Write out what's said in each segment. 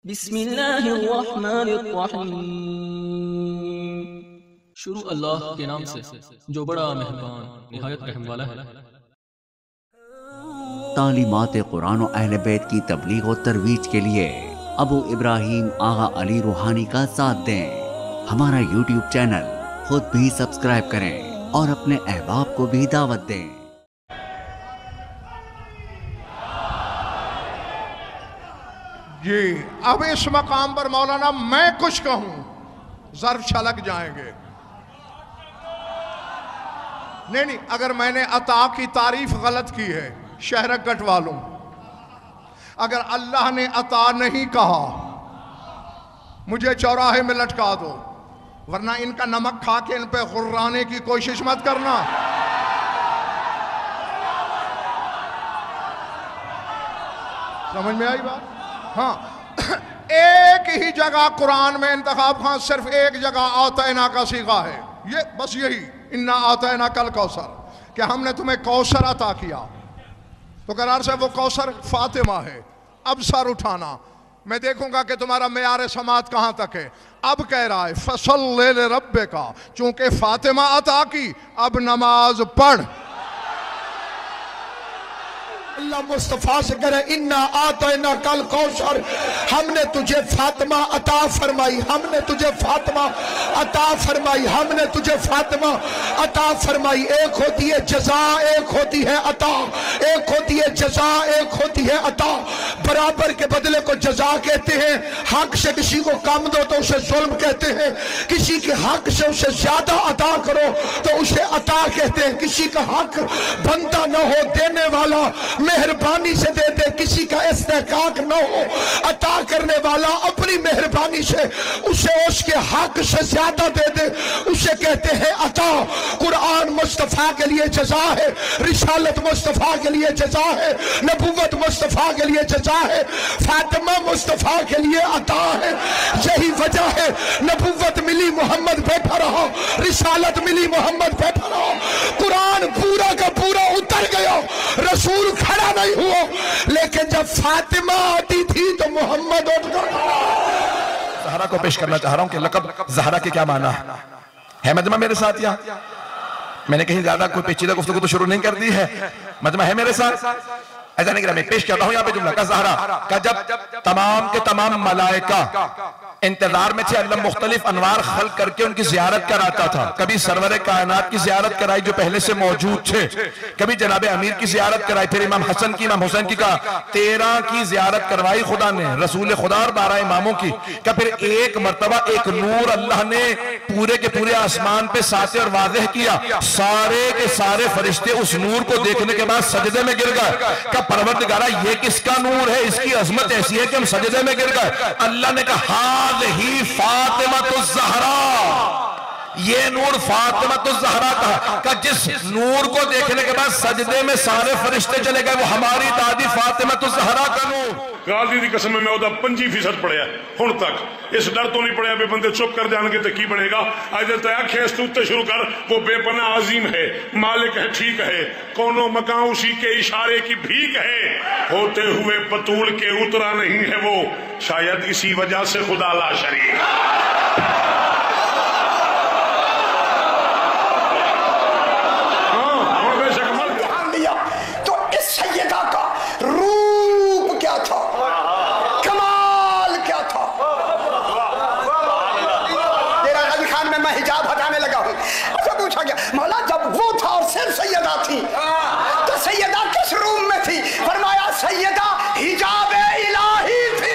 بسم اللہ الرحمن الرحیم، شروع اللہ کے نام سے جو بڑا مہربان نہایت رحم والا ہے۔ تعلیمات قرآن و اہل بیت کی تبلیغ و ترویج کے لیے ابو ابراہیم آغا علی روحانی کا ساتھ دیں۔ ہمارا یوٹیوب چینل خود بھی سبسکرائب کریں اور اپنے احباب کو بھی دعوت دیں۔ جی اب اس مقام پر مولانا میں کچھ کہوں ظرف چھلک جائیں گے۔ نہیں اگر میں نے عطا کی تعریف غلط کی ہے شہرک کٹوا لوں۔ اگر اللہ نے عطا نہیں کہا مجھے چوراہے میں لٹکا دو، ورنہ ان کا نمک کھا کے ان پہ غرانے کی کوشش مت کرنا۔ سمجھ میں آئی بات؟ ہاں، ایک ہی جگہ قرآن میں انتخاب خان صرف ایک جگہ آتینا کا صیغہ ہے، یہ بس یہی انا آتینا کل کوثر، کہ ہم نے تمہیں کوثر عطا کیا۔ تو قرار سے وہ کوثر فاطمہ ہے۔ اب سر اٹھانا، میں دیکھوں گا کہ تمہارا معیار سماعت کہاں تک ہے۔ اب کہہ رہا ہے فصلی لربک، چونکہ فاطمہ عطا کی اب نماز پڑھ۔ اللہ مصطفیٰ سے کرے انا آتینا کل کوثر، ہم نے تجھے فاطمہ عطا فرمائی، ہم نے تجھے فاطمہ عطا فرمائی، ہم نے تجھے فاطمہ عطا فرمائی۔ ایک ہوتی ہے جزا، ایک ہوتی ہے عطا، ایک ہوتی ہے جزا، ایک ہوتی ہے عطا۔ برابر کے بدلے کو جزا کہتے ہیں، حق سے کسی کو کم دو تو اسے ظلم کہتے ہیں، کسی کے حق سے اسے زیادہ عطا کرو تو اسے عطا کہتے ہیں۔ کسی کا حق بنتا نہ ہو، دینے والا مہربانی سے دے دے، کسی کا استحقاق نہ ہو، عطا کرنے والا اپنی مہربانی سے اسے اس کے حق سے زیادہ دے دے، اسے کہتے ہیں عطا۔ قرآن مصطفیٰ کے لیے جزا ہے، رسالت مصطفیٰ کے لیے جزا ہے، نبوت مصطفیٰ کے لیے جزا ہے، فاطمہ مصطفیٰ کے لیے عطا ہے۔ یہی وجہ ہے نبوت ملی محمد بیٹھا رہا، رسالت ملی محمد بیٹھا رہا، قرآن پورا کا پورا اتر گیا، رسول کھڑا نہیں ہوا، لیکن جب فاطمہ آتی تھی تو محمد اٹھ کر زہرا کو پیش کرنا چاہ رہا ہوں کہ لقب زہرا کے کیا معنی ہے مجمع میرے ساتھ یہاں؟ میں نے کہیں زیادہ کوئی پیچیدہ گفتگو تو شروع نہیں کر دی ہے، مجمع ہے میرے ساتھ؟ ایسا نہیں کہ میں پیش کرتا ہوں یہاں پہ جملہ کا زہرا کا جب تمام کے تمام ملائکہ انتظار میں تھے، اللہ مختلف انوار خلق کر کے ان کی زیارت کراتا تھا۔ کبھی سرور کائنات کی زیارت کرائی جو پہلے سے موجود تھے، کبھی جناب امیر کی زیارت کرائی، پھر امام حسن کی، امام حسین کی، کہا 13 کی زیارت کروائی خدا نے، رسول خدا اور 12 اماموں کی، کہ پھر ایک مرتبہ ایک نور اللہ نے پورے کے پورے آسمان پہ ساطع اور واضح کیا، سارے کے سارے فرشتے اس نور کو دیکھنے کے بعد سجدے میں گر گئے کہ پروردگارہ یہ کس کا نور ہے، اس کی عظمت ایسی ہے کہ ہم سجدے میں گر گئے۔ اللہ نے کہا ہی فاطمۃ الزہرا، یہ نور فاطمۃ الزہرا کا جس نور کو دیکھنے کے بعد سجدے میں سارے فرشتے چلے گئے، وہ ہماری دادی فاطمۃ الزہرا کا نور۔ غازی دی قسم میں وہ 25% پڑھیا ہن تک، اس ڈر تو نہیں پڑھیا بے بندے چپ کر جان کے تو کی بنے گا۔ آج دلتا ہے آنکھیں اس تو شروع کر، وہ بے پناہ عظیم ہے، مالک ہے، ٹھیک ہے، کونوں مکان اسی کے اشارے کی بھیک ہے، ہوتے ہوئے بطول کے اترا نہیں ہے وہ، شاید اسی وجہ سے خدا لا شریک۔ تو اس سیدہ کا روپ کیا تھا، کمال کیا تھا۔ تیرا غازی خان میں حجاب ہٹانے لگا ہوں، ایسا پوچھا گیا مولا جب وہ تھا اور صرف سیدہ تھی تو سیدہ کس روم میں تھی؟ فرمایا سیدہ حجاب الہی تھی۔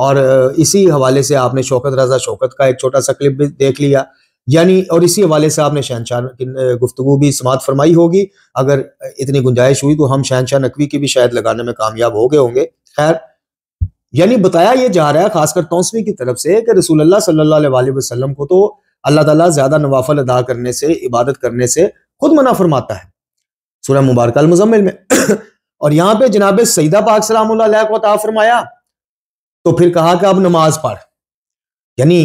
اور اسی حوالے سے آپ نے شوکت رضا شوکت کا ایک چھوٹا سا کلپ بھی دیکھ لیا، یعنی اور اسی حوالے سے آپ نے شہنشاہ کی گفتگو بھی سماعت فرمائی ہوگی، اگر اتنی گنجائش ہوئی تو ہم شہنشاہ نقوی کی بھی شاید لگانے میں کامیاب ہو گئے ہوں گے۔ خیر، یعنی بتایا یہ جا رہا ہے خاص کر توسوی کی طرف سے کہ رسول اللہ صلی اللہ علیہ وسلم کو تو اللہ تعالیٰ زیادہ نوافل ادا کرنے سے، عبادت کرنے سے خود منع فرماتا ہے سورہ مبارکہ المزمل میں اور یہاں پہ جناب سیدہ پاک سلام اللہ علیہ کو عطا فرمایا تو پھر کہا کہ اب نماز پڑھ۔ یعنی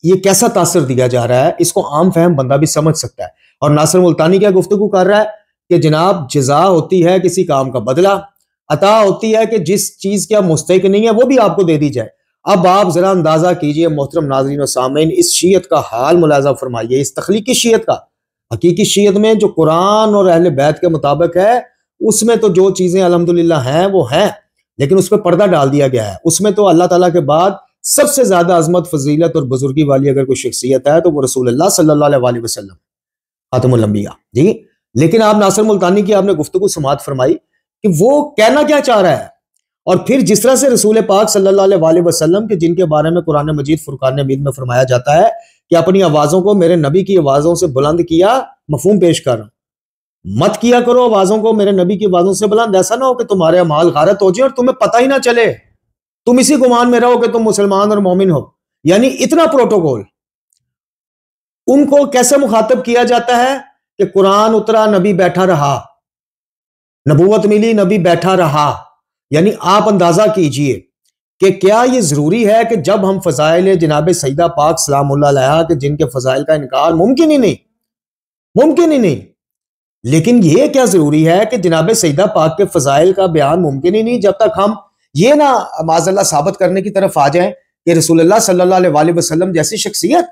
یہ کیسا تاثر دیا جا رہا ہے، اس کو عام فہم بندہ بھی سمجھ سکتا ہے۔ اور ناصر ملتانی کیا گفتگو کر رہا ہے کہ جناب جزا ہوتی ہے کسی کام کا بدلہ، عطا ہوتی ہے کہ جس چیز کا مستحق نہیں ہے وہ بھی آپ کو دے دی جائے۔ اب آپ ذرا اندازہ کیجئے محترم ناظرین و سامعین، اس شیعت کا حال ملاحظہ فرمائیے، اس تخلیقی شیعت کا۔ حقیقی شیعت میں جو قرآن اور اہل بیت کے مطابق ہے، اس میں تو جو چیزیں الحمدللہ ہیں وہ ہیں، لیکن اس پہ پردہ ڈال دیا گیا ہے۔ اس میں تو اللہ تعالیٰ کے بعد سب سے زیادہ عظمت، فضیلت اور بزرگی والی اگر کوئی شخصیت ہے تو وہ رسول اللہ صلی اللہ علیہ وسلم خاتم الانبیاء جی۔ لیکن آپ ناصر ملتانی کی آپ نے گفتگو سماعت فرمائی کہ وہ کہنا کیا چاہ رہا ہے، اور پھر جس طرح سے رسول پاک صلی اللہ علیہ وسلم کے جن کے بارے میں قرآن مجید فرقان حمید میں فرمایا جاتا ہے کہ اپنی آوازوں کو میرے نبی کی آوازوں سے بلند کیا، مفہوم پیش کر رہا ہوں، مت کیا کرو آوازوں کو میرے نبی کی آوازوں سے بلند، ایسا نہ ہو کہ تمہارے اعمال غارت ہو جائے اور تمہیں پتہ ہی نہ چلے، تم اسی گمان میں رہو کہ تم مسلمان اور مومن ہو۔ یعنی اتنا پروٹوکول۔ ان کو کیسے مخاطب کیا جاتا ہے کہ قرآن اترا، نبی بیٹھا رہا، نبوت ملی، نبی بیٹھا رہا۔ یعنی آپ اندازہ کیجئے کہ کیا یہ ضروری ہے کہ جب ہم فضائل جناب سیدہ پاک سلام اللہ علیہا کہ جن کے فضائل کا انکار ممکن ہی نہیں، لیکن یہ کیا ضروری ہے کہ جناب سیدہ پاک کے فضائل کا بیان ممکن ہی نہیں جب تک ہم یہ نہ معاذ اللہ ثابت کرنے کی طرف آ جائیں کہ رسول اللہ صلی اللہ علیہ وسلم جیسی شخصیت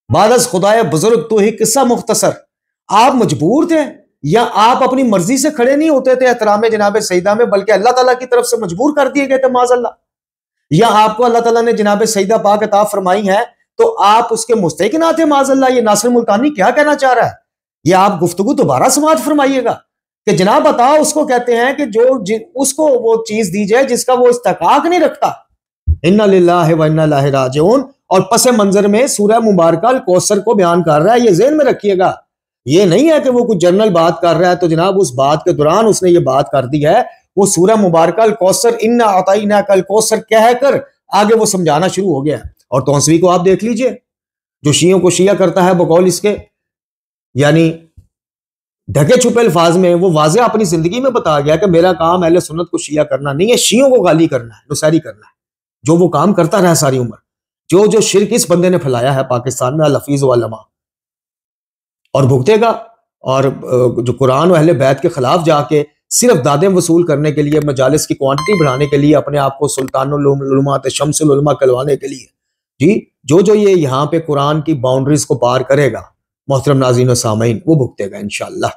بعد از خدائے بزرگ تو ہی قصہ مختصر، آپ مجبور تھے یا آپ اپنی مرضی سے کھڑے نہیں ہوتے تھے احترام جناب سیدہ میں، بلکہ اللہ تعالیٰ کی طرف سے مجبور کر دیے گئے تھے معاذ اللہ، یا آپ کو اللہ تعالیٰ نے جناب سیدہ پاک عطا فرمائی ہے تو آپ اس کے مستحق نہ تھے معاذ اللہ۔ یہ ناصر ملتانی کیا کہنا چاہ رہا ہے؟ یہ آپ گفتگو دوبارہ سماعت فرمائیے گا کہ جناب عطا اس کو کہتے ہیں کہ جو اس کو وہ چیز دی جائے جس کا وہ استحقاق نہیں رکھتا۔ انا للہ و انا الیہ راجعون، اور پس منظر میں سورہ مبارکہ الکوثر کو بیان کر رہا ہے، یہ ذہن میں رکھیے گا۔ یہ نہیں ہے کہ وہ کچھ جنرل بات کر رہا ہے تو جناب اس بات کے دوران اس نے یہ بات کر دی ہے، وہ سورہ مبارکہ الکوثر انا اعطیناک الکوثر کہہ کر آگے وہ سمجھانا شروع ہو گیا ہے۔ اور توسوی کو آپ دیکھ لیجئے، جو شیعوں کو شیعہ کرتا ہے بقول اس کے، یعنی ڈھکے چھپے الفاظ میں وہ واضح اپنی زندگی میں بتا گیا کہ میرا کام اہل سنت کو شیعہ کرنا نہیں ہے، شیعوں کو گالی کرنا ہے، نصیری کرنا ہے، جو وہ کام کرتا رہا ساری عمر، جو شرک اس بندے نے پھیلایا ہے پاکستان میں، الحفیظ و علماء، اور بھگتے گا۔ اور جو قرآن و اہل بیت کے خلاف جا کے صرف دادیں وصول کرنے کے لیے، مجالس کی کوانٹٹی بڑھانے کے لیے، اپنے آپ کو سلطان العلماء شمس العلماء کہلوانے کے لیے، جی جو یہ یہاں پہ قرآن کی باؤنڈریز کو پار کرے گا محترم ناظرین و سامعین، وہ بھگتے گا انشاءاللہ۔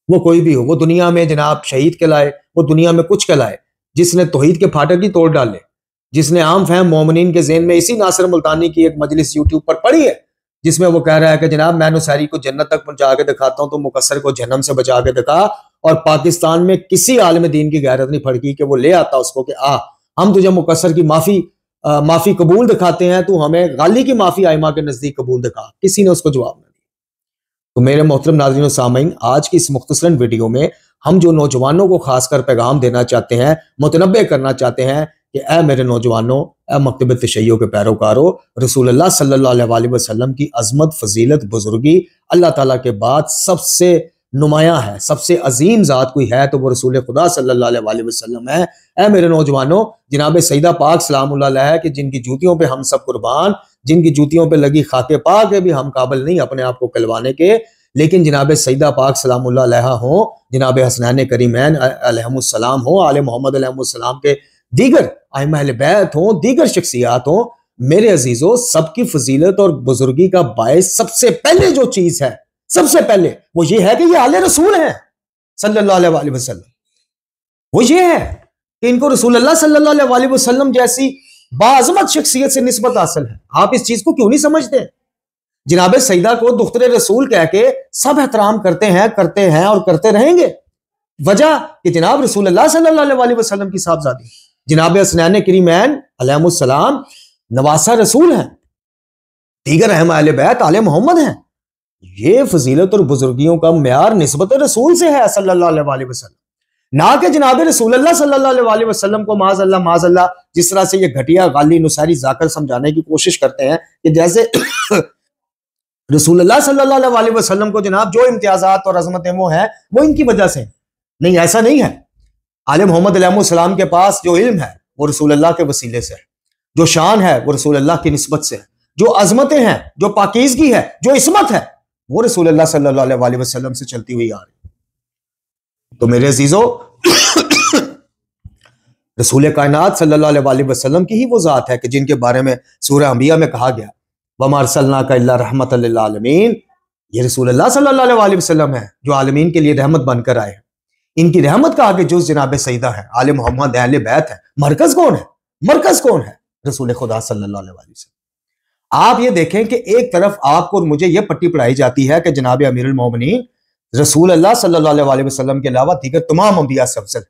وہ کوئی بھی ہو، وہ دنیا میں جناب شہید کہلائے، وہ دنیا میں کچھ کہلائے، جس نے توحید کے پھاٹک ہی توڑ ڈالے، جس نے عام فہم مومنین کے ذہن میں اسی ناصر ملتانی کی ایک مجلس یوٹیوب پر پڑھی ہے جس میں وہ کہہ رہا ہے کہ جناب میں نصیری کو جنت تک پہنچا کے دکھاتا ہوں تو مقصر کو جہنم سے بچا کے دکھا، اور پاکستان میں کسی عالم دین کی غیرت نہیں پھڑکی کہ وہ لے آتا اس کو کہ ہم تجھے مقصر کی معافی قبول دکھاتے ہیں، تو ہمیں غالی کی معافی آئمہ کے نزدیک قبول دکھا۔ کسی نے اس کو جواب نہ دیا۔ تو میرے محترم ناظرین و سامعین، آج کی اس مختصراً ویڈیو میں ہم جو نوجوانوں کو خاص کر پیغام دینا چاہتے ہیں، متنبع کرنا چاہتے ہیں کہ اے میرے نوجوانوں، اے مکتب تشیع کے پیروکاروں، رسول اللہ صلی اللہ علیہ وسلم کی عظمت، فضیلت، بزرگی اللہ تعالیٰ کے بعد سب سے نمایاں ہے، سب سے عظیم ذات کوئی ہے تو وہ رسول خدا صلی اللہ علیہ وسلم ہے۔ اے میرے نوجوانوں، جناب سیدہ پاک سلام اللہ علیہ کہ جن کی جوتیوں پہ ہم سب قربان، جن کی جوتیوں پہ لگی خاک پاک کے بھی ہم قابل نہیں اپنے آپ کو کہلوانے کے، لیکن جناب سیدہ پاک سلام اللہ علیہ ہوں، جناب حسنین کریمین علیہم السلام ہوں، آل محمد علیہم السلام کے دیگر ائمہ اہل بیت ہوں، دیگر شخصیات ہوں، میرے عزیزوں، سب کی فضیلت اور بزرگی کا باعث سب سے پہلے جو چیز ہے، سب سے پہلے وہ یہ ہے کہ یہ آل رسول ہیں صلی اللہ علیہ وسلم۔ وہ یہ ہے کہ ان کو رسول اللہ صلی اللہ علیہ وسلم جیسی باعظمت شخصیت سے نسبت حاصل ہے۔ آپ اس چیز کو کیوں نہیں سمجھتے؟ جناب سیدہ کو دختر رسول کہہ کے سب احترام کرتے ہیں اور کرتے رہیں گے، وجہ کہ جناب رسول اللہ صلی اللہ علیہ وسلم کی صاحبزادی، جناب حسنین کریمین علیہم السلام نواسہ رسول ہیں، دیگر اہم اہل بیت آل محمد ہیں. یہ فضیلت اور بزرگیوں کا معیار نسبت رسول سے ہے صلی اللہ علیہ وسلم، نہ کہ جناب رسول اللہ صلی اللہ علیہ وسلم کو معاذ اللہ جس طرح سے یہ گھٹیا غالی نصیری ذاکر سمجھانے کی کوشش کرتے ہیں کہ جیسے رسول اللہ صلی اللہ علیہ وسلم کو جناب جو امتیازات اور عظمتیں وہ ہیں وہ ان کی وجہ سے. نہیں، ایسا نہیں ہے. آل محمد علیہ السلام کے پاس جو علم ہے وہ رسول اللہ کے وسیلے سے ہے، جو شان ہے وہ رسول اللہ کی نسبت سے ہے، جو عظمتیں ہیں، جو پاکیزگی ہے، جو عصمت ہے وہ رسول اللہ صلی اللہ علیہ وسلم سے چلتی ہوئی آ رہی. تو میرے عزیزو، رسول کائنات صلی اللہ علیہ وسلم کی ہی وہ ذات ہے کہ جن کے بارے میں سورہ انبیاء میں کہا گیا وَمَا أَرْسَلْنَاكَ إِلَّا رَحْمَةً لِّلْعَالَمِينَ. یہ رسول اللہ صلی اللہ علیہ وسلم ہے جو عالمین کے لیے رحمت بن کر آئے ہیں. ان کی رحمت کا آگے جز جناب سیدہ ہے، آل محمد اہل بیت ہے. مرکز کون ہے؟ مرکز کون ہے؟ رسول خدا صلی اللہ علیہ وسلم. آپ یہ دیکھیں کہ ایک طرف آپ کو اور مجھے یہ پٹی پڑھائی جاتی ہے کہ جناب امیر المومنین رسول اللہ صلی اللہ علیہ وسلم کے علاوہ دیگر تمام انبیاء سے افضل،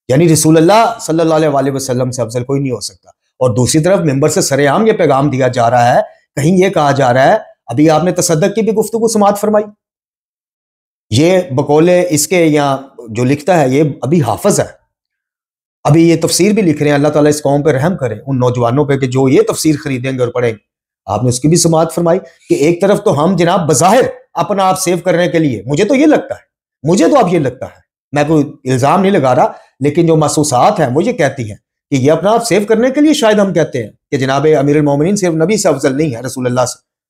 یعنی رسول اللہ صلی اللہ علیہ وسلم سے افضل کوئی نہیں ہو سکتا. اور دوسری طرف ممبر سے سر عام یہ پیغام دیا جا رہا ہے، کہیں یہ کہا جا رہا ہے، ابھی آپ نے تصدق کی بھی گفتگو سماعت فرمائی، یہ بقول اس کے یہاں جو لکھتا ہے یہ ابھی حافظ ہے، ابھی یہ تفسیر بھی لکھ رہے ہیں. اللہ تعالیٰ اس قوم پہ رحم کرے، ان نوجوانوں پہ کہ جو یہ تفسیر خریدیں گے اور پڑھیں گے. آپ نے اس کی بھی سماعت فرمائی کہ ایک طرف تو ہم جناب بظاہر اپنا آپ سیو کرنے کے لیے، مجھے تو یہ لگتا ہے، مجھے تو اب یہ لگتا ہے، میں کوئی الزام نہیں لگا رہا، لیکن جو محسوسات ہیں وہ یہ کہتی ہیں کہ یہ اپنا آپ سیو کرنے کے لیے شاید ہم کہتے ہیں کہ جناب امیر المومنین صرف نبی سے افضل نہیں ہے، رسول اللہ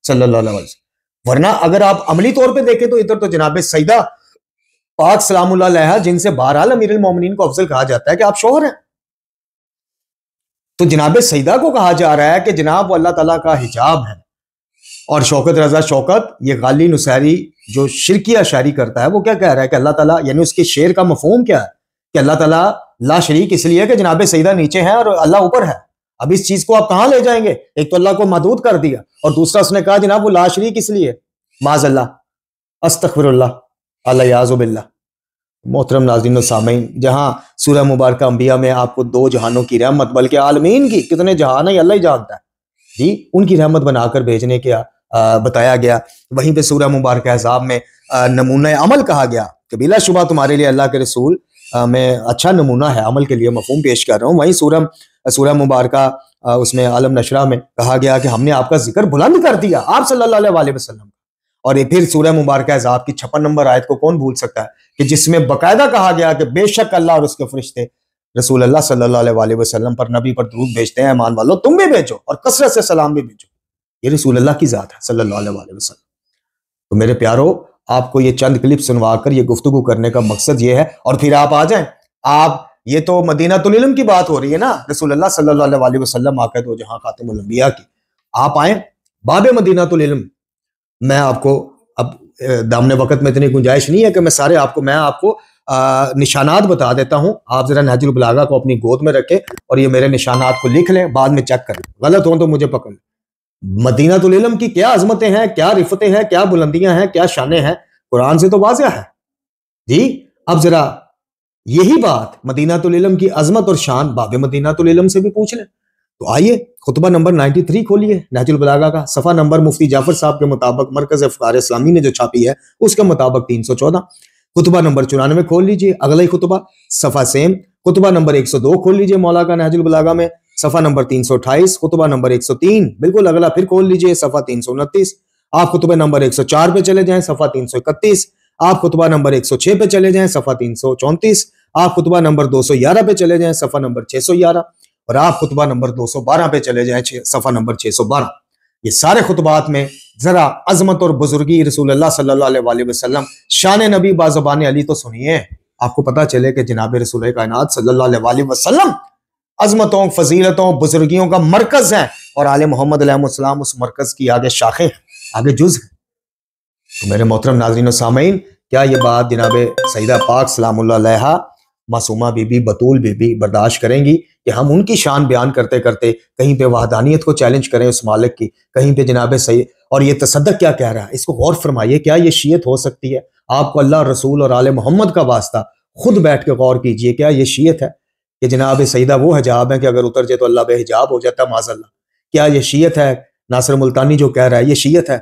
صلی اللہ علیہ وسلم. ورنہ اگر آپ عملی طور پہ دیکھیں تو ادھر تو جناب سیدہ پاک سلام اللہ علیہ جن سے بہرحال امیر المومنین کو افضل کہا جاتا ہے کہ آپ شوہر ہیں، تو جناب سیدہ کو کہا جا رہا ہے کہ جناب وہ اللہ تعالیٰ کا حجاب ہے. اور شوکت رضا شوکت یہ غالی نصیری جو شرکیہ شاعری کرتا ہے وہ کیا کہہ رہا ہے کہ اللہ تعالیٰ، یعنی اس کے شعر کا مفہوم کیا ہے کہ اللہ تعالیٰ لا شریک اس لیے کہ جناب سیدہ نیچے ہیں اور اللہ اوپر ہے. اب اس چیز کو آپ کہاں لے جائیں گے؟ ایک تو اللہ کو محدود کر دیا اور دوسرا اس نے کہا جناب وہ لا شریک اس لیے. معاذ اللہ، استغفر اللہ، الیاذ باللہ. محترم ناظرین و سامعین، جہاں سورہ مبارکہ انبیاء میں آپ کو دو جہانوں کی رحمت بلکہ عالمین کی کتنے جہان ہیں اللہ ہی جانتا ہے جی، ان کی رحمت بنا کر بھیجنے کے بتایا گیا، وہیں پہ سورہ مبارکہ احزاب میں نمونہ عمل کہا گیا کہ بلا شبہ تمہارے لیے اللہ کے رسول میں اچھا نمونہ ہے، عمل کے لیے مفہوم پیش کر رہا ہوں. وہیں سورہ مبارکہ اس میں عالم نشرہ میں کہا گیا کہ ہم نے آپ کا ذکر بلند کر دیا آپ صلی اللہ علیہ وسلم. اور پھر سورہ مبارکہ احزاب کی 56 نمبر آیت کو کون بھول سکتا ہے کہ جس میں باقاعدہ کہا گیا کہ بے شک اللہ اور اس کے فرشتے رسول اللہ صلی اللہ علیہ وسلم پر، نبی پر درود بھیجتے ہیں، ایمان والو تم بھی بھیجو اور کثرت سے سلام بھی بھیجو. یہ رسول اللہ کی ذات ہے صلی اللہ علیہ وسلم. تو میرے پیارو، آپ کو یہ چند کلپ سنوا کر یہ گفتگو کرنے کا مقصد یہ ہے. اور پھر آپ آ جائیں، آپ یہ تو مدینہ العلم کی بات ہو رہی ہے نا، رسول اللہ صلی اللہ علیہ وسلم آقا دو جہاں خاتم الانبیاء کی. آپ آئیں باب مدینہ العلم. میں آپ کو اب دامن وقت میں اتنی گنجائش نہیں ہے کہ میں آپ کو نشانات بتا دیتا ہوں. آپ ذرا نہج البلاغہ کو اپنی گود میں رکھیں اور یہ میرے نشانات کو لکھ لیں، بعد میں چیک کریں، غلط ہوں تو مجھے پکڑ لیں. مدینہ العلم کی کیا عظمتیں ہیں، کیا رفتیں ہیں، کیا بلندیاں ہیں، کیا شانیں ہیں، قرآن سے تو واضح ہے جی. اب ذرا یہی بات مدینہ العلم کی عظمت اور شان باب مدینہ العلم سے بھی پوچھ لیں. تو آئیے خطبہ نمبر 93 کھولیے نہج البلاغہ کا، صفحہ نمبر مفتی جعفر صاحب کے مطابق مرکز افکار اسلامی نے جو چھاپی ہے اس کے مطابق 314. خطبہ نمبر 94 کھول لیجئے، اگلا ہی خطبہ، صفحہ سیم. خطبہ نمبر 102 کھول لیجئے مولا کا نہج البلاغہ میں، صفحہ نمبر 328. خطبہ نمبر 103 بالکل اگلا پھر کھول لیجئے، صفحہ 329. آپ خطبہ نمبر 104 پہ چلے جائیں، صفحہ 331. آپ خطبہ نمبر 106 پہ چلے جائیں، صفحہ 334. آپ خطبہ نمبر 211 پہ چلے جائیں، صفحہ نمبر 611. اور آپ خطبہ نمبر 212 پہ چلے جائیں، صفحہ نمبر 612. یہ سارے خطبات میں ذرا عظمت اور بزرگی رسول اللہ صلی اللہ علیہ وسلم، شان نبی بازبان علی تو سنیے، آپ کو پتہ چلے کہ جناب رسول کائنات صلی اللہ علیہ وسلم عظمتوں، فضیلتوں، بزرگیوں کا مرکز ہیں، اور آل محمد علیہ السلام اس مرکز کی آگے شاخیں ہیں، آگے جز ہیں. تو میرے محترم ناظرین و سامعین، کیا یہ بات جناب سیدہ پاک سلام اللہ علیہا Masuma be be, بطول be be برداشت کریں گی کہ ہم ان کی شان بیان کرتے کرتے کہیں پہ وحدانیت کو چیلنج کریں اس مالک کی، کہیں پہ جناب سید؟ اور یہ تصدق کیا کہہ رہا ہے، اس کو غور فرمائیے. کیا یہ شیعت ہو سکتی ہے؟ آپ کو اللہ رسول اور آل محمد کا واسطہ خود بیٹھ کے غور کیجئے، کیا یہ شیعت ہے کہ جناب سیدہ وہ حجاب ہے کہ اگر اتر جائے تو اللہ بے حجاب ہو جاتا ہے معاذ اللہ. کیا یہ شیعت ہے؟ ناصر ملتانی جو کہہ رہا ہے یہ شیعت ہے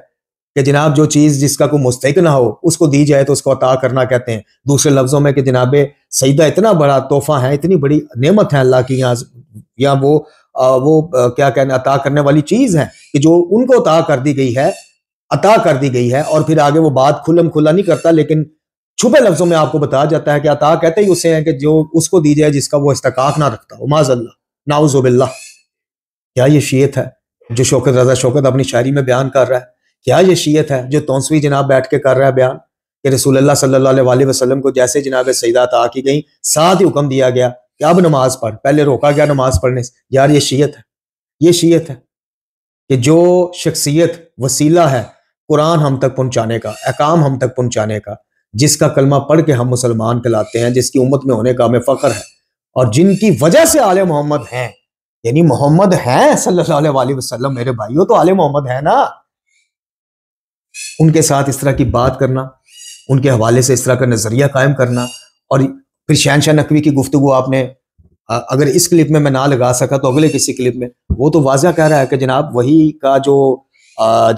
کہ جناب جو چیز جس کا کوئی مستحق نہ ہو اس کو دی جائے تو اس کو عطا کرنا کہتے ہیں. دوسرے لفظوں میں کہ جناب سیدہ اتنا بڑا تحفہ ہے، اتنی بڑی نعمت ہے اللہ کی یہاں وہ کیا کہنا عطا کرنے والی چیز ہے کہ جو ان کو عطا کر دی گئی ہے. اور پھر آگے وہ بات کھلم کھلا نہیں کرتا، لیکن چھپے لفظوں میں آپ کو بتایا جاتا ہے کہ عطا کہتے ہی اسے ہیں کہ جو اس کو دی جائے جس کا وہ استحقاق نہ رکھتا ہو معاذ اللہ، نعوذ باللہ. کیا یہ شیعت ہے جو شوکت رضا شوکت اپنی شاعری میں بیان کر رہا ہے؟ کیا یہ شیعت ہے جو تونسوی جناب بیٹھ کے کر رہا ہے بیان کہ رسول اللہ صلی اللہ علیہ وسلم کو جیسے جناب سیدہ عطا کی گئی ساتھ ہی حکم دیا گیا کہ اب نماز پڑھ، پہلے روکا گیا نماز پڑھنے سے؟ یار یہ شیعت ہے کہ جو شخصیت وسیلہ ہے قرآن ہم تک پہنچانے کا، احکام ہم تک پہنچانے کا، جس کا کلمہ پڑھ کے ہم مسلمان کہلاتے ہیں، جس کی امت میں ہونے کا ہمیں فخر ہے، اور جن کی وجہ سے آل محمد ہیں، یعنی محمد ہیں صلی اللہ علیہ وسلم، میرے بھائیوں تو آل محمد ہے نا، ان کے ساتھ اس طرح کی بات کرنا، ان کے حوالے سے اس طرح کا نظریہ قائم کرنا. اور پھر شہنشاہ نقوی کی گفتگو آپ نے اگر اس کلپ میں نہ لگا سکا تو اگلے کسی کلپ میں وہ تو واضح کہہ رہا ہے کہ جناب وہی کا جو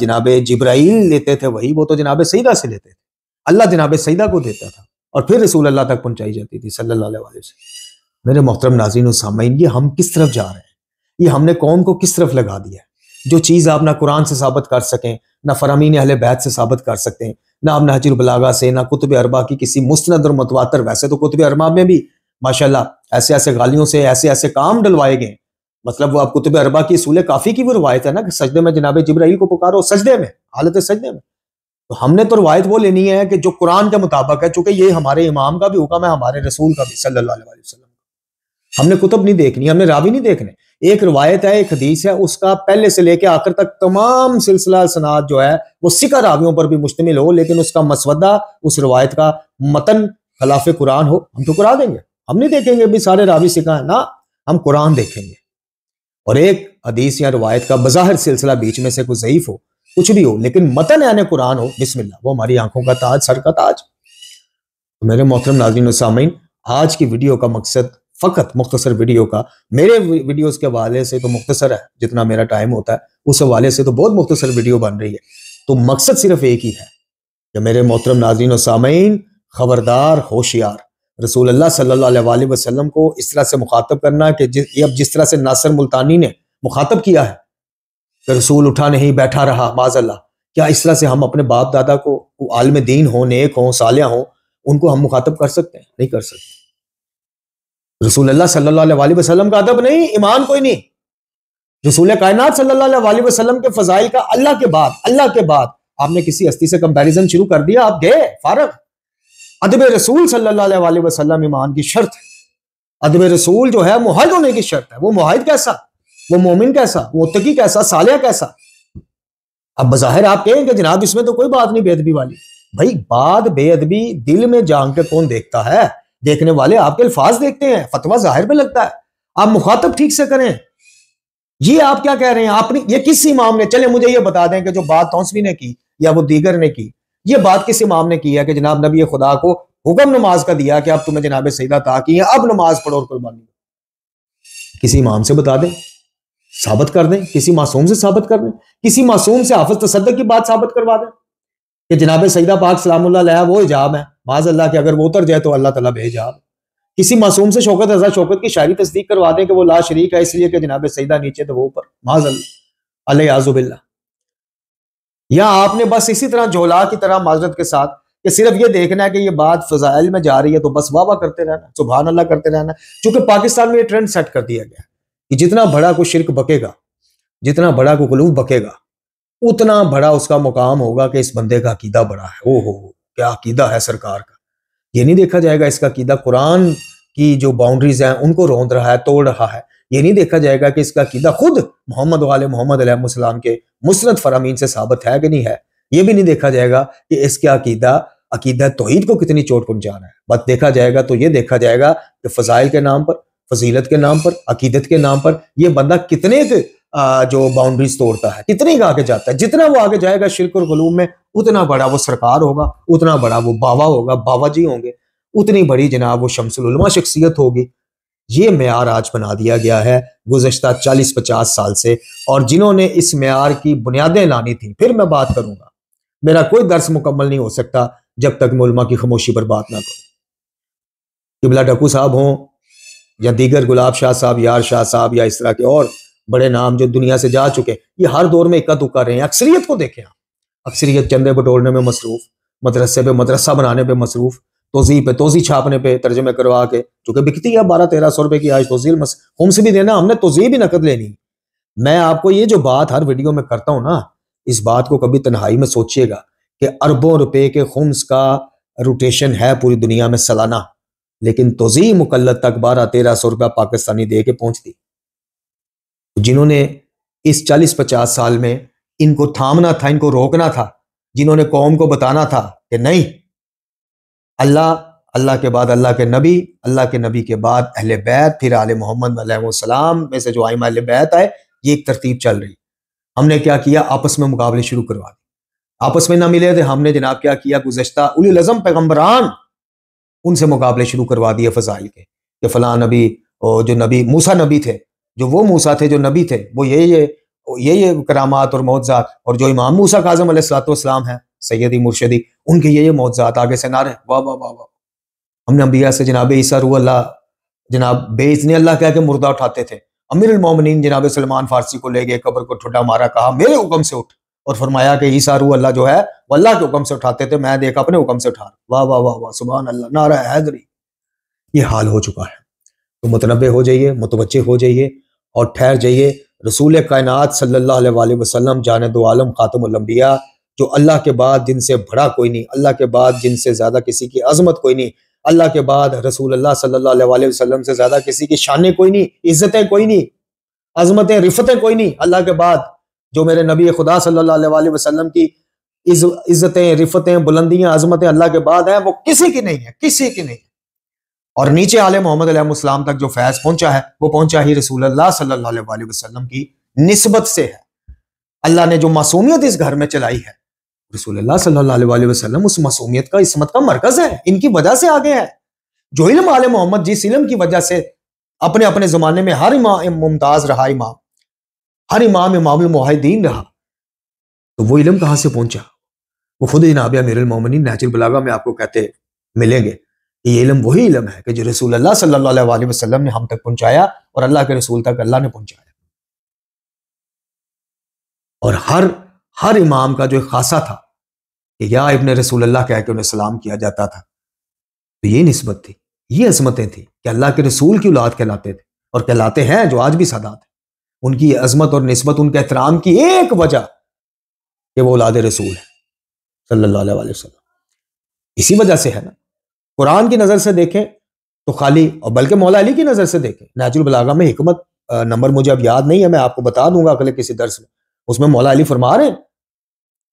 جناب جبرائیل لیتے تھے وہی وہ تو جناب سیدہ سے لیتے تھے، اللہ جناب سیدہ کو دیتا تھا اور پھر رسول اللہ تک پہنچائی جاتی تھی صلی اللہ علیہ وسلم. میرے محترم ناظرین و سامعین، یہ ہم کس طرف جا رہے ہیں؟ یہ ہم نے قوم کو کس طرف لگا دیا ہے؟ جو چیز آپ نہ قرآن سے ثابت کر سکیں، نہ فرامین اہل بیت سے ثابت کر سکتے ہیں، نہ آپ نہج البلاغہ سے، نہ کتب اربع کی کسی مستند اور متواتر. ویسے تو کتب اربع میں بھی ماشاءاللہ ایسے غالیوں سے ایسے کام ڈلوائے گئے. مطلب وہ آپ کتب اربع کی اصول کافی کی وہ روایت ہے نا کہ سجدے میں جناب جبرائیل کو پکارو، سجدے میں، حالت سجدے میں. تو ہم نے تو روایت وہ لینی ہے کہ جو قرآن کے مطابق ہے، چونکہ یہ ہمارے امام کا بھی حکم ہے، ہمارے رسول کا بھی صلی اللہ علیہ وسلم. ہم نے کتب نہیں دیکھنی، ہم نے راوی نہیں دیکھنے. ایک روایت ہے، ایک حدیث ہے، اس کا پہلے سے لے کے آخر تک تمام سلسلہ سناد جو ہے وہ ثقہ راویوں پر بھی مشتمل ہو، لیکن اس کا مسودہ، اس روایت کا متن خلاف قرآن ہو، ہم تو قرآن دیں گے. ہم نہیں دیکھیں گے بھی سارے راوی ثقہ ہیں، نہ، ہم قرآن دیکھیں گے. اور ایک حدیث یا روایت کا بظاہر سلسلہ بیچ میں سے کوئی ضعیف ہو، کچھ بھی ہو، لیکن متن یعنی قرآن ہو، بسم اللہ، وہ ہماری آنکھوں کا تاج، سر کا تاج. میرے محترم ناظرین و سامعین، آج کی ویڈیو کا مقصد فقط مختصر ویڈیو کا، میرے ویڈیوز کے حوالے سے تو مختصر ہے جتنا میرا ٹائم ہوتا ہے، اس حوالے سے تو بہت مختصر ویڈیو بن رہی ہے. تو مقصد صرف ایک ہی ہے کہ میرے محترم ناظرین و سامعین، خبردار، ہوشیار. رسول اللہ صلی اللہ علیہ وسلم کو اس طرح سے مخاطب کرنا کہ جس طرح سے ناصر ملتانی نے مخاطب کیا ہے کہ رسول اٹھا نہیں بیٹھا رہا معاذ اللہ، کیا اس طرح سے ہم اپنے باپ دادا کو عالم دین ہوں، نیک ہوں، صالح ہوں، ان کو ہم مخاطب کر سکتے ہیں؟ نہیں کر سکتے. رسول اللہ صلی اللہ علیہ وسلم کا ادب نہیں، ایمان کوئی نہیں. رسول کائنات صلی اللہ علیہ وسلم کے فضائل کا اللہ کے بعد آپ نے کسی ہستی سے کمپیریزن شروع کر دیا، آپ گئے فارغ. ادب رسول صلی اللہ علیہ وسلم ایمان کی شرط ہے. ادب رسول جو ہے موحد ہونے کی شرط ہے. وہ موحد کیسا، وہ مومن کیسا، وہ متقی کیسا، صالح کیسا؟ اب بظاہر آپ کہیں کہ جناب اس میں تو کوئی بات نہیں بے ادبی والی. بھائی بات بے ادبی دل میں جان کے کون دیکھتا ہے؟ دیکھنے والے آپ کے الفاظ دیکھتے ہیں، فتویٰ ظاہر میں لگتا ہے. آپ مخاطب ٹھیک سے کریں. یہ آپ کیا کہہ رہے ہیں؟ آپ نے یہ کس امام نے، چلے مجھے یہ بتا دیں کہ جو بات تونسوی نے کی یا وہ دیگر نے کی، یہ بات کس امام نے کی ہے کہ جناب نبی خدا کو حکم نماز کا دیا کہ اب تمہیں جناب سیدہ عطا کی ہے، اب نماز پڑھو اور قربانی. کسی امام سے بتا دیں، ثابت کر دیں، کسی معصوم سے ثابت کر دیں، کسی معصوم سے حافظ تصدق کی بات ثابت کروا دیں کہ جناب سیدہ پاک سلام اللہ علیہ وہ حجاب ہے، معاذ اللہ کہ اگر وہ اتر جائے تو اللہ تعالیٰ بے حجاب. کسی معصوم سے شوکت رضا شوکت کی شاعری تصدیق کروا دیں کہ وہ لا شریک ہے اس لیے کہ جناب سیدہ نیچے تو وہ اوپر، معاذ اللہ علیہ اعوذ باللہ. یا آپ نے بس اسی طرح جھولا کی طرح معذرت کے ساتھ کہ صرف یہ دیکھنا ہے کہ یہ بات فضائل میں جا رہی ہے تو بس واہ واہ کرتے رہنا، سبحان اللہ کرتے رہنا. چونکہ پاکستان میں یہ ٹرینڈ سیٹ کر دیا گیا کہ جتنا بڑا کوئی شرک بکے گا، جتنا بڑا کوئی غلو بکے گا، اتنا بڑا اس کا مقام ہوگا کہ اس بندے کا عقیدہ بڑا ہے. او ہو کیا عقیدہ ہے سرکار کا. یہ نہیں دیکھا جائے گا اس کا عقیدہ قرآن کی جو باؤنڈریز ہیں ان کو روند رہا ہے، توڑ رہا ہے. یہ نہیں دیکھا جائے گا کہ اس کا عقیدہ خود محمد وآل محمد علیہ السلام کے مسند فرامین سے ثابت ہے کہ نہیں ہے. یہ بھی نہیں دیکھا جائے گا کہ اس کا عقیدہ توحید کو کتنی چوٹ پہنچا رہا ہے. بس دیکھا جائے گا تو یہ دیکھا جائے گا کہ فضائل کے نام پر، فضیلت کے نام پر، عقیدت کے نام پر یہ بندہ کتنے جو باؤنڈریز توڑتا ہے، کتنے آگے جاتا ہے. جتنا وہ آگے جائے گا شرک اور غلو میں، اتنا بڑا وہ سرکار ہوگا، اتنا بڑا وہ باوا ہوگا، باوا جی ہوں گے، اتنی بڑی جناب وہ شمس العلماء شخصیت ہوگی. یہ معیار آج بنا دیا گیا ہے گزشتہ 40-50 سال سے، اور جنہوں نے اس معیار کی بنیادیں لانی تھیں، پھر میں بات کروں گا، میرا کوئی درس مکمل نہیں ہو سکتا جب تک میں علماء کی خاموشی پر بات نہ کروں۔ قبلہ ڈکو صاحب ہوں یا دیگر گلاب شاہ صاحب، یار شاہ صاحب، یا اس طرح کے اور بڑے نام جو دنیا سے جا چکے، یہ ہر دور میں اکا دکا رہے ہیں۔ اکثریت کو دیکھیں، اکثریت چندے بٹورنے میں مصروف، مدرسے پہ مدرسہ بنانے پہ مصروف، توضیح پہ توضیح چھاپنے پہ، ترجمے کروا کے، چونکہ بکتی ہے 1200-1300 روپے کی آج توضیح، خمس بھی دینا، ہم نے توضیح بھی نقد لینی۔ میں آپ کو یہ جو بات ہر ویڈیو میں کرتا ہوں نا، اس بات کو کبھی تنہائی میں سوچئے گا کہ اربوں روپے کے خمس کا روٹیشن ہے پوری دنیا میں سالانہ، لیکن توضیح مقلد تک 1200-1300 روپے پاکستانی دے کے پہنچتی۔ جنہوں نے اس 40-50 سال میں ان کو تھامنا تھا، ان کو روکنا تھا، جنہوں نے قوم کو بتانا تھا کہ نہیں، اللہ کے بعد اللہ کے نبی، اللہ کے نبی کے بعد اہل بیت، پھر آل محمد علیہ السلام میں سے جو ائمہ اہل بیت آئے، یہ ایک ترتیب چل رہی۔ ہم نے کیا کیا؟ آپس میں مقابلے شروع کروا دیے۔ آپس میں نہ ملے تھے، ہم نے جناب کیا کیا؟ گزشتہ اولی العزم پیغمبران، ان سے مقابلے شروع کروا دیے فضائل کے، کہ فلاں نبی، اور جو نبی موسیٰ نبی تھے، جو وہ موسیٰ تھے جو نبی تھے، وہ یہ کرامات اور معجزات، اور جو امام موسیٰ کاظم علیہ السلام ہیں، سیدی مرشدی، ان کے یہ معجزات، آگے سے نعرے واہ واہ واہ واہ۔ ہم نے انبیاء سے جناب عیسیٰ روح اللہ، جناب بے اذن اللہ کہہ کے مردہ اٹھاتے تھے۔ امیر المومنین جناب سلمان فارسی کو لے گئے، قبر کو ٹھڈا مارا، کہا میرے حکم سے اٹھ، اور فرمایا کہ عیسیٰ روح اللہ جو ہے وہ اللہ کے حکم سے اٹھاتے تھے، میں دیکھا اپنے حکم سے اٹھا۔ واہ واہ واہ واہ، سبحان اللہ، نعرہ حیدری۔ یہ حال ہو چکا ہے، تو متنبہ ہو جائیے، متوجہ ہو جائیے، اور ٹھہر جائیے۔ رسول کائنات صلی اللہ علیہ وسلم، جان دو عالم، خاتم الانبیاء، جو اللہ کے بعد جن سے بڑا کوئی نہیں، اللہ کے بعد جن سے زیادہ کسی کی عظمت کوئی نہیں، اللہ کے بعد رسول اللہ صلی اللہ علیہ وسلم سے زیادہ کسی کی شانیں کوئی نہیں، عزتیں کوئی نہیں، عظمتیں رفتیں کوئی نہیں، اللہ کے بعد جو میرے نبی خدا صلی اللہ علیہ وسلم کی عزتیں، رفتیں، بلندیاں، عظمتیں اللہ کے بعد ہیں، وہ کسی کی نہیں ہے، کسی کی نہیں ہے۔ اور نیچے آل محمد علیہ السلام تک جو فیض پہنچا ہے، وہ پہنچا ہی رسول اللہ صلی اللہ علیہ وسلم کی نسبت سے ہے۔ اللہ نے جو معصومیت اس گھر میں چلائی ہے، رسول اللہ صلی اللہ علیہ وسلم اس معصومیت کا، عصمت کا مرکز ہے، ان کی وجہ سے آگے ہے۔ جو علم آل محمد، جس علم کی وجہ سے اپنے اپنے زمانے میں ہر امام ممتاز رہا، امام، ہر امام امام الموحدین رہا، تو وہ علم کہاں سے پہنچا؟ وہ خود جناب امیر المومنین نہج البلاغہ میں آپ کو کہتے ملیں گے کہ یہ علم وہی علم ہے کہ جو رسول اللہ صلی اللہ علیہ وسلم نے ہم تک پہنچایا، اور اللہ کے رسول تک اللہ نے پہنچایا۔ اور ہر امام کا جو خاصہ تھا کہ یا ابن رسول اللہ کہہ کے انہیں سلام کیا جاتا تھا، تو یہ نسبت تھی، یہ عظمتیں تھیں کہ اللہ کے رسول کی اولاد کہلاتے تھے، اور کہلاتے ہیں، جو آج بھی سادات ہیں۔ ان کی عظمت اور نسبت، ان کے احترام کی ایک وجہ کہ وہ اولاد رسول ہے صلی اللہ علیہ وسلم، اسی وجہ سے ہے نا۔ قرآن کی نظر سے دیکھیں تو خالی، اور بلکہ مولا علی کی نظر سے دیکھیں، نہج البلاغہ میں حکمت نمبر مجھے اب یاد نہیں ہے، میں آپ کو بتا دوں گا اگلے کسی درس میں، اس میں مولا علی فرما رہے ہیں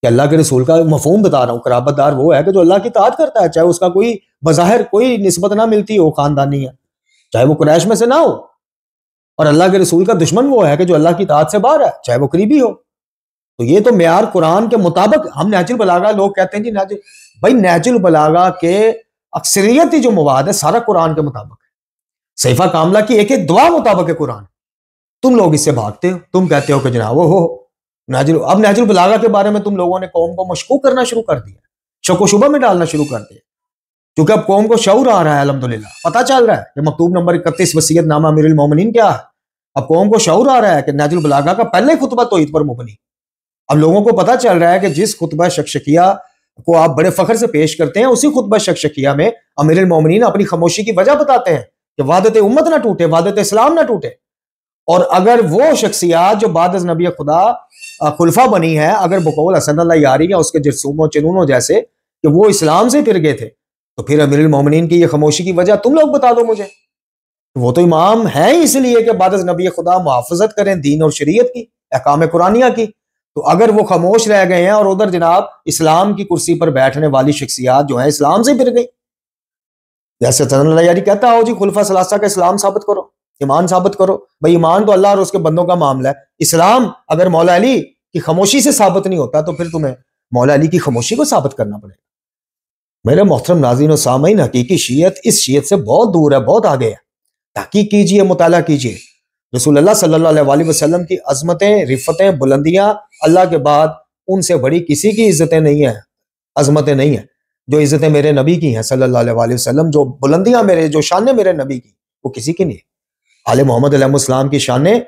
کہ اللہ کے رسول کا مفہوم بتا رہا ہوں، قرابت دار وہ ہے کہ جو اللہ کی اطاعت کرتا ہے، چاہے اس کا کوئی بظاہر کوئی نسبت نہ ملتی ہو، خاندانی ہے، چاہے وہ قریش میں سے نہ ہو، اور اللہ کے رسول کا دشمن وہ ہے کہ جو اللہ کی اطاعت سے باہر ہے، چاہے وہ قریبی ہو۔ تو یہ تو معیار قرآن کے مطابق، ہم نہج البلاغہ، لوگ کہتے ہیں جی بھائی نہج البلاغہ کے اکثریتی جو مواد ہے سارا قرآن کے مطابق ہے، صحیفہ کاملہ کی ایک ایک دعا مطابق ہے قرآن۔ تم لوگ اس سے بھاگتے ہو، تم کہتے ہو کہ جناب وہ ہو اب نہج البلاغہ کے بارے میں تم لوگوں نے قوم کو مشکوک کرنا شروع کر دیا، شک و شبہ میں ڈالنا شروع کر دیا، کیونکہ اب قوم کو شعور آ رہا ہے، الحمدللہ پتہ چل رہا ہے کہ مکتوب نمبر 31 وصیت نامہ امیر المومنین کیا ہے۔ اب قوم کو شعور آ رہا ہے کہ نہج البلاغہ کا پہلے خطبہ توحید پر مبنی۔ اب لوگوں کو پتہ چل رہا ہے کہ جس خطبہ شکشکیہ کو آپ بڑے فخر سے پیش کرتے ہیں، اسی خطبہ شکشکیہ میں امیر المومنین اپنی خاموشی کی وجہ بتاتے ہیں کہ وحدت امت نہ ٹوٹے، وحدت اسلام نہ ٹوٹے۔ اور اگر وہ شخصیات جو بعد از نبی خدا خلفہ بنی ہے، اگر بقول حسن اللہ یاری یا اس کے جرثوموں چنونوں جیسے کہ وہ اسلام سے پھر گئے تھے، تو پھر امیر المومنین کی یہ خاموشی کی وجہ تم لوگ بتا دو مجھے۔ وہ تو امام ہیں اس لیے کہ بعد از نبی خدا محافظت کریں دین اور شریعت کی، احکام قرآنیہ کی۔ تو اگر وہ خاموش رہ گئے ہیں اور ادھر جناب اسلام کی کرسی پر بیٹھنے والی شخصیات جو ہیں اسلام سے پھر گئی، جیسے حسن اللہ یاری کہتا ہو جی خلفاء ثلاثہ کا اسلام ثابت کرو، ایمان ثابت کرو۔ بھائی ایمان تو اللہ اور اس کے بندوں کا معاملہ ہے، اسلام اگر مولا علی کی خاموشی سے ثابت نہیں ہوتا تو پھر تمہیں مولا علی کی خاموشی کو ثابت کرنا پڑے گا۔ میرے محترم ناظرین و سامعین، حقیقی شیعت اس شیعت سے بہت دور ہے، بہت آگے ہے۔ تحقیق کیجئے، مطالعہ کیجئے. رسول اللہ صلی اللہ علیہ وسلم کی عظمتیں، رفتیں، بلندیاں اللہ کے بعد ان سے بڑی کسی کی عزتیں نہیں ہیں، عظمتیں نہیں ہیں. جو عزتیں میرے نبی کی ہیں صلی اللہ علیہ وسلم، جو بلندیاں میرے، جو شانیں میرے نبی کی، وہ کسی کی نہیں ہے. آل محمد علیہ السلام کی شانیں،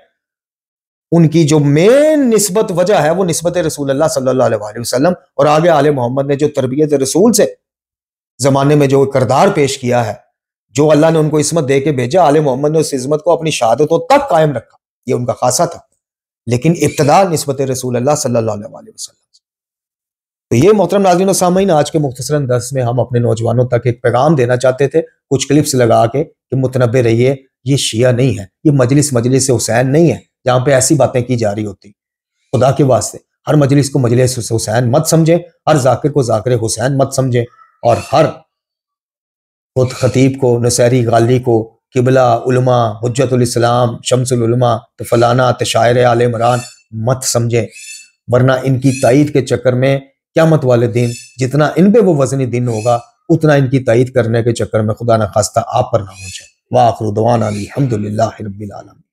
ان کی جو مین نسبت وجہ ہے وہ نسبت رسول اللہ صلی اللہ علیہ وسلم. اور آگے آل محمد نے جو تربیت رسول سے زمانے میں جو کردار پیش کیا ہے، جو اللہ نے ان کو عصمت دے کے بھیجا، آل محمد نے اس عصمت کو اپنی شہادتوں تک قائم رکھا. یہ ان کا خاصہ تھا. لیکن ابتدا نسبت رسول اللہ صلی اللہ علیہ وسلم. تو یہ محترم ناظرین و سامعین، آج کے مختصراً درس میں ہم اپنے نوجوانوں تک ایک پیغام دینا چاہتے تھے، کچھ کلپس لگا کے، کہ متنبہ رہیے. یہ شیعہ نہیں ہے، یہ مجلس حسین نہیں ہے جہاں پہ ایسی باتیں کی جا رہی ہوتی. خدا کے واسطے ہر مجلس کو مجلس حسین مت سمجھیں، ہر ذاکر کو ذاکر حسین مت سمجھیں، اور ہر خود خطیب کو، نصیری غالی کو قبلہ، علماء، حجت الاسلام، شمس العلماء، فلانا شاعر آل عمران مت سمجھیں. ورنہ ان کی تائید کے چکر میں قیامت والے دن جتنا ان پہ وہ وزنی دن ہوگا، اتنا ان کی تائید کرنے کے چکر میں خدا نخواستہ آپ پر نہ ہو جائے. وآخر دعوانا الحمدللہ رب العالمین.